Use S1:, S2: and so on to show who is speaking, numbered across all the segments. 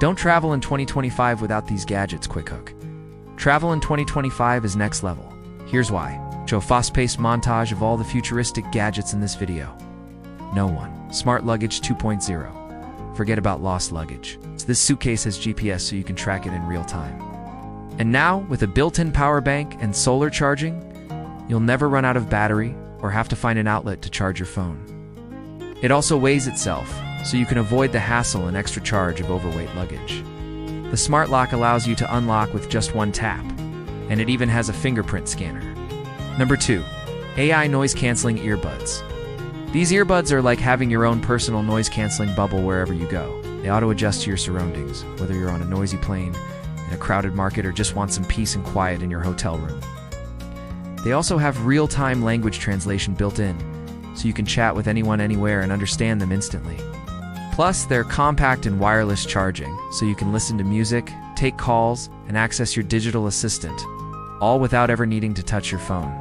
S1: Don't travel in 2025 without these gadgets, quick hook. Travel in 2025 is next level. Here's why. Show a fast-paced montage of all the futuristic gadgets in this video. No one. Smart Luggage 2.0. Forget about lost luggage. This suitcase has GPS so you can track it in real time. And now, with a built-in power bank and solar charging, you'll never run out of battery or have to find an outlet to charge your phone. It also weighs itself, so you can avoid the hassle and extra charge of overweight luggage. The smart lock allows you to unlock with just one tap, and it even has a fingerprint scanner. Number 2. AI noise-canceling earbuds. These earbuds are like having your own personal noise-canceling bubble wherever you go. They auto-adjust to your surroundings, whether you're on a noisy plane, in a crowded market, or just want some peace and quiet in your hotel room. They also have real-time language translation built in, so you can chat with anyone anywhere and understand them instantly. Plus, they're compact and wireless charging, so you can listen to music, take calls, and access your digital assistant, all without ever needing to touch your phone.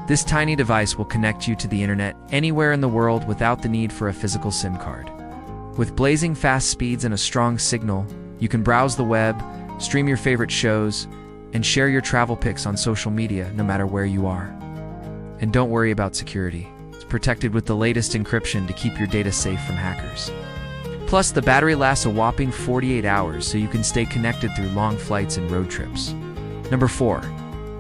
S1: This tiny device will connect you to the internet anywhere in the world without the need for a physical SIM card. With blazing fast speeds and a strong signal, you can browse the web, stream your favorite shows, and share your travel pics on social media no matter where you are. And don't worry about security. It's protected with the latest encryption to keep your data safe from hackers. Plus, the battery lasts a whopping 48 hours, so you can stay connected through long flights and road trips. Number 4.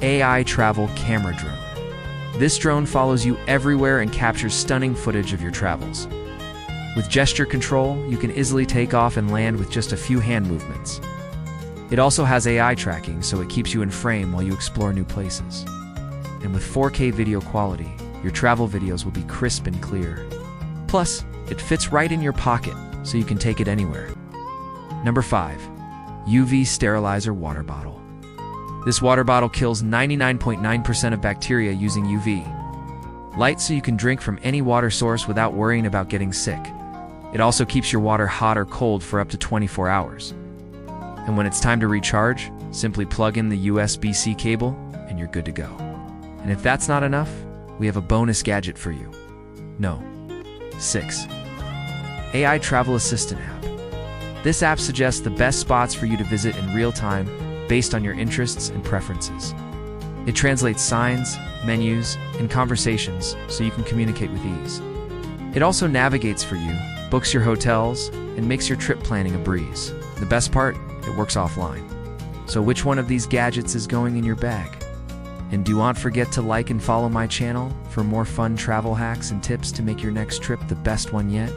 S1: AI Travel Camera Drone. This drone follows you everywhere and captures stunning footage of your travels. With gesture control, you can easily take off and land with just a few hand movements. It also has AI tracking, so it keeps you in frame while you explore new places. And with 4K video quality, your travel videos will be crisp and clear. Plus, it fits right in your pocket, so you can take it anywhere. Number 5. UV Sterilizer Water Bottle. This water bottle kills 99.9% of bacteria using UV light, so you can drink from any water source without worrying about getting sick. It also keeps your water hot or cold for up to 24 hours. And when it's time to recharge, simply plug in the USB-C cable and you're good to go. And if that's not enough, we have a bonus gadget for you. No. 6. AI Travel Assistant app. This app suggests the best spots for you to visit in real time based on your interests and preferences. It translates signs, menus, and conversations so you can communicate with ease. It also navigates for you, books your hotels, and makes your trip planning a breeze. The best part, it works offline. So which one of these gadgets is going in your bag? And do not forget to like and follow my channel for more fun travel hacks and tips to make your next trip the best one yet.